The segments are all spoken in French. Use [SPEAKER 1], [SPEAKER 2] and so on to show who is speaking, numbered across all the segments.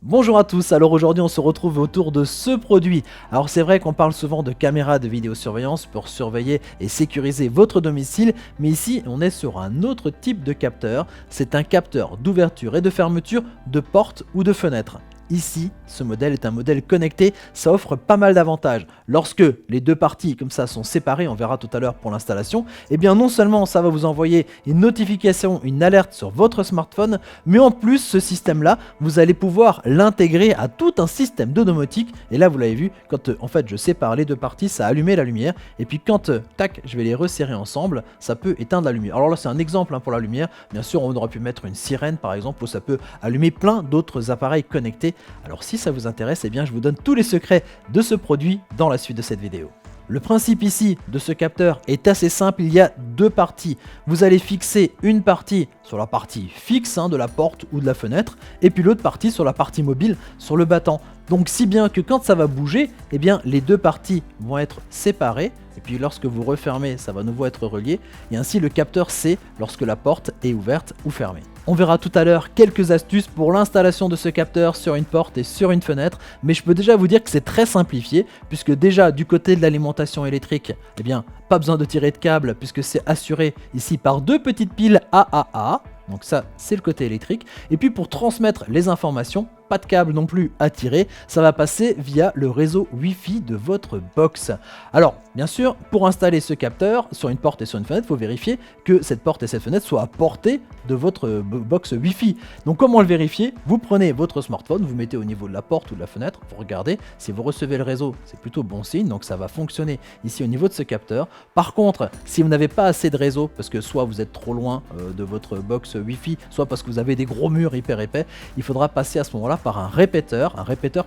[SPEAKER 1] Bonjour à tous, alors aujourd'hui on se retrouve autour de ce produit. Alors c'est vrai qu'on parle souvent de caméras de vidéosurveillance pour surveiller et sécuriser votre domicile, mais ici on est sur un autre type de capteur. C'est un capteur d'ouverture et de fermeture de portes ou de fenêtres. Ici, ce modèle est un modèle connecté, ça offre pas mal d'avantages. Lorsque les deux parties comme ça sont séparées, on verra tout à l'heure pour l'installation, et bien non seulement ça va vous envoyer une notification, une alerte sur votre smartphone, mais en plus ce système-là, vous allez pouvoir l'intégrer à tout un système de domotique. Et là vous l'avez vu, quand en fait je sépare les deux parties, ça a allumé la lumière, et puis quand tac, je vais les resserrer ensemble, ça peut éteindre la lumière. Alors là c'est un exemple pour la lumière, bien sûr on aurait pu mettre une sirène par exemple, où ça peut allumer plein d'autres appareils connectés. Alors si ça vous intéresse, eh bien je vous donne tous les secrets de ce produit dans la suite de cette vidéo. Le principe ici de ce capteur est assez simple, il y a deux parties. Vous allez fixer une partie sur la partie fixe de la porte ou de la fenêtre, et puis l'autre partie sur la partie mobile, sur le battant. Donc si bien que quand ça va bouger, eh bien les deux parties vont être séparées, et puis lorsque vous refermez, ça va à nouveau être relié, et ainsi le capteur sait lorsque la porte est ouverte ou fermée. On verra tout à l'heure quelques astuces pour l'installation de ce capteur sur une porte et sur une fenêtre, mais je peux déjà vous dire que c'est très simplifié, puisque déjà du côté de l'alimentation électrique, eh bien pas besoin de tirer de câble, puisque c'est assuré ici par deux petites piles AAA. Donc ça, c'est le côté électrique. Et puis pour transmettre les informations, pas de câble non plus à tirer, ça va passer via le réseau Wi-Fi de votre box. Alors, bien sûr, pour installer ce capteur sur une porte et sur une fenêtre, il faut vérifier que cette porte et cette fenêtre soient à portée de votre box Wi-Fi. Donc comment le vérifier? Vous prenez votre smartphone, vous mettez au niveau de la porte ou de la fenêtre, vous regardez, si vous recevez le réseau, c'est plutôt bon signe, donc ça va fonctionner ici au niveau de ce capteur. Par contre, si vous n'avez pas assez de réseau, parce que soit vous êtes trop loin de votre box Wi-Fi, soit parce que vous avez des gros murs hyper épais, il faudra passer à ce moment-là par un répéteur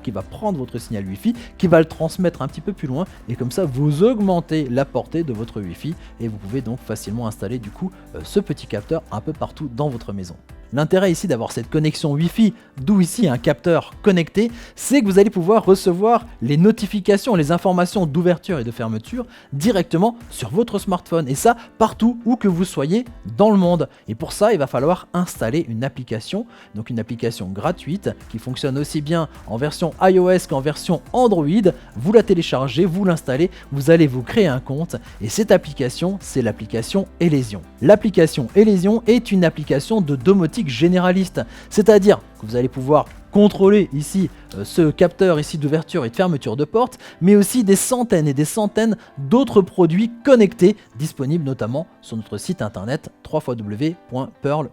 [SPEAKER 1] qui va prendre votre signal Wi-Fi, qui va le transmettre un petit peu plus loin, et comme ça vous augmentez la portée de votre Wi-Fi, et vous pouvez donc facilement installer du coup ce petit capteur un peu partout dans votre maison. L'intérêt ici d'avoir cette connexion Wi-Fi, d'où ici un capteur connecté, c'est que vous allez pouvoir recevoir les notifications, les informations d'ouverture et de fermeture directement sur votre smartphone, et ça partout où que vous soyez dans le monde. Et pour ça, il va falloir installer une application, donc une application gratuite qui fonctionne aussi bien en version iOS qu'en version Android. Vous la téléchargez, vous l'installez, vous allez vous créer un compte, et cette application, c'est l'application Elysion. L'application Elysion est une application de domotique généraliste, c'est-à-dire que vous allez pouvoir contrôler ici ce capteur ici d'ouverture et de fermeture de porte, mais aussi des centaines et des centaines d'autres produits connectés disponibles notamment sur notre site internet www.pearl.fr.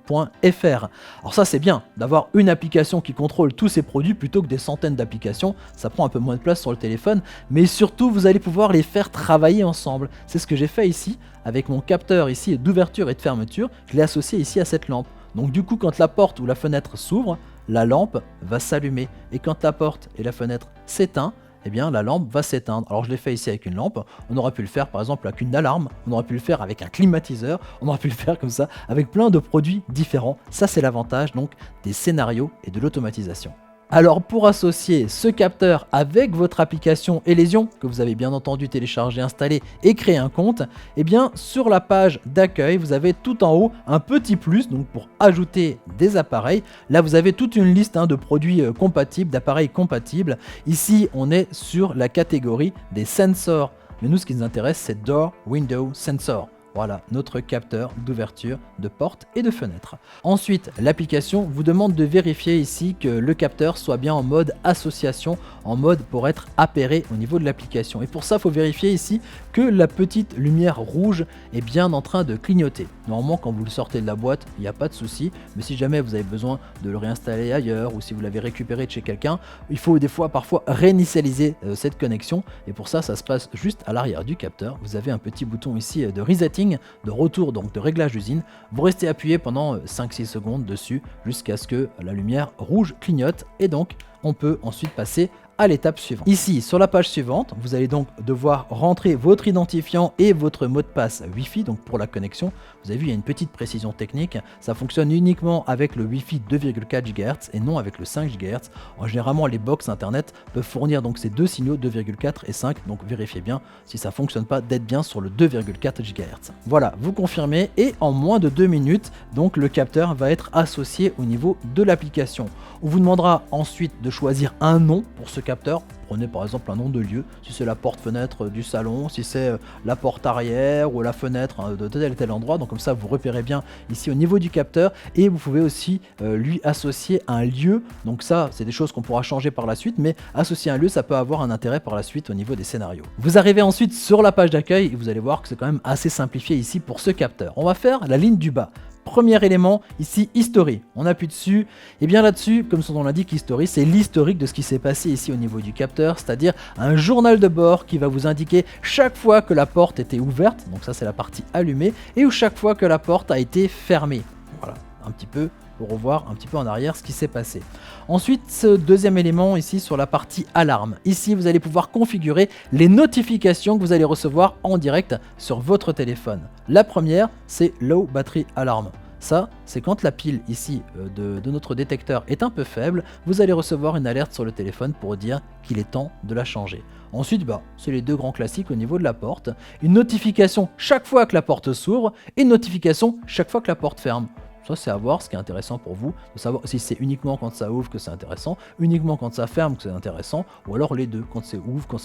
[SPEAKER 1] Alors ça c'est bien d'avoir une application qui contrôle tous ces produits plutôt que des centaines d'applications, ça prend un peu moins de place sur le téléphone, mais surtout vous allez pouvoir les faire travailler ensemble. C'est ce que j'ai fait ici avec mon capteur ici d'ouverture et de fermeture, je l'ai associé ici à cette lampe. Donc du coup quand la porte ou la fenêtre s'ouvre, la lampe va s'allumer, et quand la porte et la fenêtre s'éteignent, eh bien la lampe va s'éteindre. Alors je l'ai fait ici avec une lampe, on aurait pu le faire par exemple avec une alarme, on aurait pu le faire avec un climatiseur, on aurait pu le faire comme ça avec plein de produits différents. Ça c'est l'avantage donc des scénarios et de l'automatisation. Alors pour associer ce capteur avec votre application Elysion, que vous avez bien entendu télécharger, installer et créer un compte, eh bien sur la page d'accueil, vous avez tout en haut un petit plus, donc pour ajouter des appareils. Là vous avez toute une liste de produits compatibles, d'appareils compatibles. Ici on est sur la catégorie des sensors, mais nous ce qui nous intéresse c'est Door Window Sensor. Voilà notre capteur d'ouverture de porte et de fenêtre. Ensuite, l'application vous demande de vérifier ici que le capteur soit bien en mode association, en mode pour être appairé au niveau de l'application. Et pour ça, il faut vérifier ici que la petite lumière rouge est bien en train de clignoter. Normalement, quand vous le sortez de la boîte, il n'y a pas de souci. Mais si jamais vous avez besoin de le réinstaller ailleurs ou si vous l'avez récupéré de chez quelqu'un, il faut des fois parfois réinitialiser cette connexion. Et pour ça, ça se passe juste à l'arrière du capteur. Vous avez un petit bouton ici de resetting, de retour donc de réglage d'usine. Vous restez appuyé pendant 5-6 secondes dessus jusqu'à ce que la lumière rouge clignote, et donc on peut ensuite passer à l'étape suivante. Ici sur la page suivante, vous allez donc devoir rentrer votre identifiant et votre mot de passe Wi-Fi, donc pour la connexion. Vous avez vu, il y a une petite précision technique, ça fonctionne uniquement avec le Wi-Fi 2,4 GHz et non avec le 5 GHz. Généralement les box internet peuvent fournir donc ces deux signaux 2,4 et 5, donc vérifiez bien si ça fonctionne pas d'être bien sur le 2,4 GHz. Voilà, vous confirmez, et en moins de 2 minutes, donc le capteur va être associé au niveau de l'application. On vous demandera ensuite de choisir un nom pour ce capteur. Prenez par exemple un nom de lieu, si c'est la porte-fenêtre du salon, si c'est la porte arrière ou la fenêtre de tel et tel endroit. Donc comme ça vous repérez bien ici au niveau du capteur, et vous pouvez aussi lui associer un lieu. Donc ça c'est des choses qu'on pourra changer par la suite, mais associer un lieu ça peut avoir un intérêt par la suite au niveau des scénarios. Vous arrivez ensuite sur la page d'accueil et vous allez voir que c'est quand même assez simplifié ici pour ce capteur. On va faire la ligne du bas. Premier élément, ici, History. On appuie dessus, et bien là-dessus, comme son nom l'indique, History, c'est l'historique de ce qui s'est passé ici au niveau du capteur, c'est-à-dire un journal de bord qui va vous indiquer chaque fois que la porte était ouverte, donc ça c'est la partie allumée, et où chaque fois que la porte a été fermée. Voilà, un petit peu pour revoir un petit peu en arrière ce qui s'est passé. Ensuite, ce deuxième élément ici sur la partie alarme. Ici, vous allez pouvoir configurer les notifications que vous allez recevoir en direct sur votre téléphone. La première, c'est Low Battery Alarm. Ça, c'est quand la pile ici de notre détecteur est un peu faible, vous allez recevoir une alerte sur le téléphone pour dire qu'il est temps de la changer. Ensuite, c'est les deux grands classiques au niveau de la porte. Une notification chaque fois que la porte s'ouvre et une notification chaque fois que la porte ferme. Ça, c'est à voir, ce qui est intéressant pour vous, de savoir si c'est uniquement quand ça ouvre que c'est intéressant, uniquement quand ça ferme que c'est intéressant, ou alors les deux, quand ça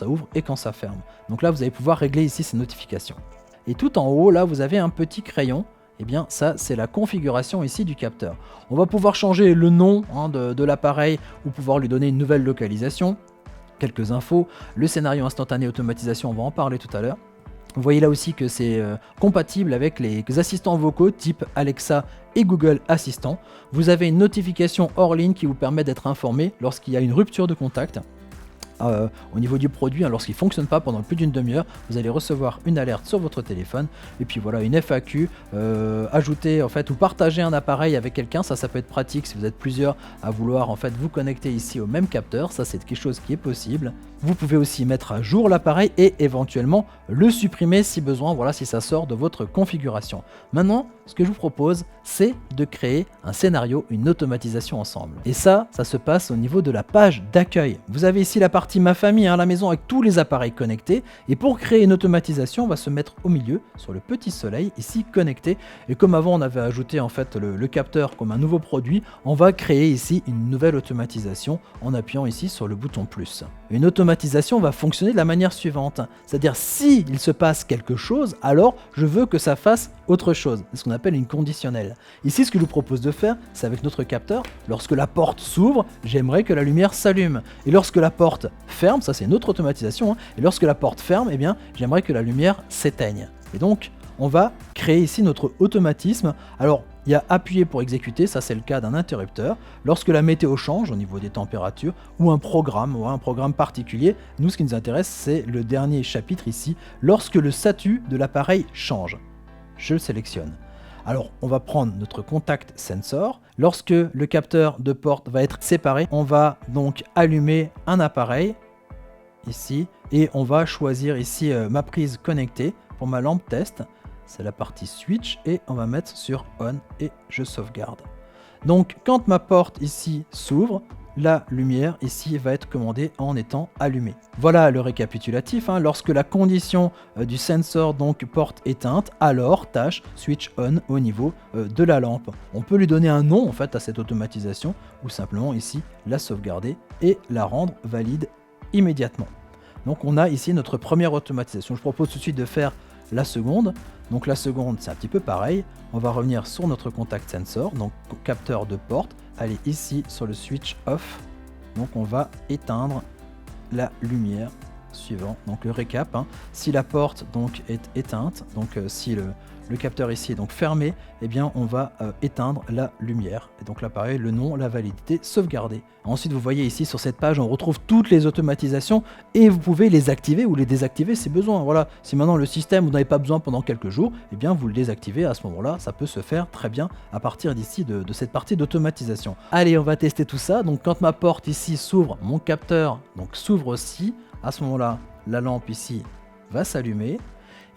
[SPEAKER 1] ouvre et quand ça ferme. Donc là, vous allez pouvoir régler ici ces notifications. Et tout en haut, là, vous avez un petit crayon. Eh bien, ça, c'est la configuration ici du capteur. On va pouvoir changer le nom de l'appareil ou pouvoir lui donner une nouvelle localisation, quelques infos, le scénario instantané automatisation, on va en parler tout à l'heure. Vous voyez là aussi que c'est compatible avec les assistants vocaux type Alexa et Google Assistant. Vous avez une notification hors ligne qui vous permet d'être informé lorsqu'il y a une rupture de contact. Au niveau du produit, lorsqu'il ne fonctionne pas pendant plus d'une demi-heure, vous allez recevoir une alerte sur votre téléphone. Et puis voilà, une FAQ, ajouter en fait ou partager un appareil avec quelqu'un, ça peut être pratique si vous êtes plusieurs à vouloir en fait vous connecter ici au même capteur, ça c'est quelque chose qui est possible. Vous pouvez aussi mettre à jour l'appareil et éventuellement le supprimer si besoin, voilà, si ça sort de votre configuration. Maintenant, ce que je vous propose, c'est de créer un scénario, une automatisation ensemble. Et ça se passe au niveau de la page d'accueil. Vous avez ici la partie Ma famille, la maison avec tous les appareils connectés. Et pour créer une automatisation, on va se mettre au milieu, sur le petit soleil, ici connecté. Et comme avant, on avait ajouté en fait le capteur comme un nouveau produit, on va créer ici une nouvelle automatisation en appuyant ici sur le bouton plus. Une automatisation va fonctionner de la manière suivante. C'est-à-dire, si il se passe quelque chose, alors je veux que ça fasse autre chose. C'est ce qu'on appelle une conditionnelle. Ici, ce que je vous propose de faire, c'est avec notre capteur, lorsque la porte s'ouvre, j'aimerais que la lumière s'allume. Et lorsque la porte ferme, ça c'est une autre automatisation, et lorsque la porte ferme, eh bien, j'aimerais que la lumière s'éteigne. Et donc, on va créer ici notre automatisme. Alors, il y a appuyer pour exécuter, ça c'est le cas d'un interrupteur. Lorsque la météo change au niveau des températures, ou un programme particulier, nous ce qui nous intéresse c'est le dernier chapitre ici, lorsque le statut de l'appareil change. Je le sélectionne. Alors on va prendre notre contact sensor. Lorsque le capteur de porte va être séparé, on va donc allumer un appareil ici et on va choisir ici ma prise connectée pour ma lampe test. C'est la partie switch et on va mettre sur on et je sauvegarde. Donc quand ma porte ici s'ouvre, la lumière ici va être commandée en étant allumée. Voilà le récapitulatif. Lorsque la condition du sensor donc porte éteinte, alors tâche switch on au niveau de la lampe. On peut lui donner un nom en fait à cette automatisation ou simplement ici la sauvegarder et la rendre valide immédiatement. Donc on a ici notre première automatisation. Je propose tout de suite de faire la seconde. Donc la seconde c'est un petit peu pareil, on va revenir sur notre contact sensor, donc capteur de porte, aller ici sur le switch off, donc on va éteindre la lumière suivant, donc le récap, si la porte donc est éteinte, donc si le capteur ici est donc fermé, eh bien on va éteindre la lumière, et donc là pareil, le nom, la validité, sauvegarder. Ensuite vous voyez ici sur cette page on retrouve toutes les automatisations et vous pouvez les activer ou les désactiver si besoin. Voilà, si maintenant le système vous n'avez pas besoin pendant quelques jours, eh bien vous le désactivez à ce moment-là, ça peut se faire très bien à partir d'ici de cette partie d'automatisation. Allez, on va tester tout ça. Donc quand ma porte ici s'ouvre, mon capteur donc s'ouvre aussi, à ce moment-là la lampe ici va s'allumer.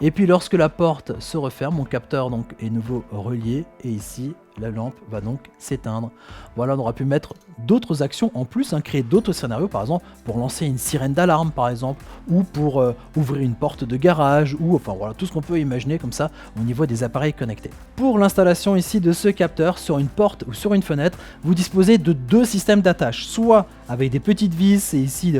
[SPEAKER 1] Et puis lorsque la porte se referme, mon capteur donc est nouveau relié et ici la lampe va donc s'éteindre. Voilà, on aura pu mettre d'autres actions en plus, créer d'autres scénarios, par exemple pour lancer une sirène d'alarme par exemple, ou pour ouvrir une porte de garage, ou enfin voilà, tout ce qu'on peut imaginer comme ça au niveau des appareils connectés. Pour l'installation ici de ce capteur sur une porte ou sur une fenêtre, vous disposez de deux systèmes d'attache, soit avec des petites vis et ici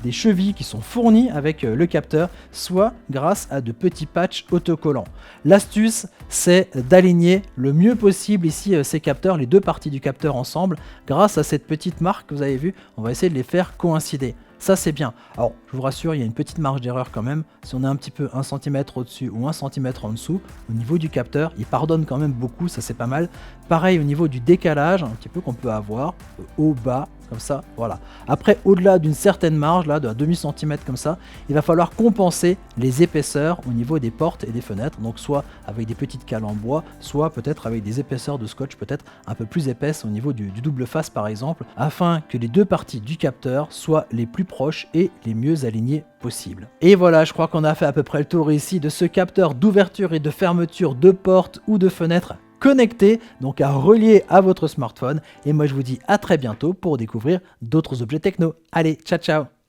[SPEAKER 1] des chevilles qui sont fournies avec le capteur, soit grâce à de petits patchs autocollants. L'astuce, c'est d'aligner le mieux possible ici ces capteurs, les deux parties du capteur ensemble, grâce à cette petite marque que vous avez vu, on va essayer de les faire coïncider. Ça c'est bien. Alors je vous rassure, il y a une petite marge d'erreur quand même. Si on est un petit peu 1 cm au-dessus ou 1 cm en dessous, au niveau du capteur, il pardonne quand même beaucoup, ça c'est pas mal. Pareil au niveau du décalage, un petit peu qu'on peut avoir, haut, bas, comme ça, voilà. Après, au-delà d'une certaine marge, là, de un demi-centimètre comme ça, il va falloir compenser les épaisseurs au niveau des portes et des fenêtres, donc soit avec des petites cales en bois, soit peut-être avec des épaisseurs de scotch peut-être un peu plus épaisses au niveau du double face par exemple, afin que les deux parties du capteur soient les plus proches et les mieux alignées possible. Et voilà, je crois qu'on a fait à peu près le tour ici de ce capteur d'ouverture et de fermeture de portes ou de fenêtres connecté, donc à relier à votre smartphone. Et moi je vous dis à très bientôt pour découvrir d'autres objets techno. Allez, ciao ciao!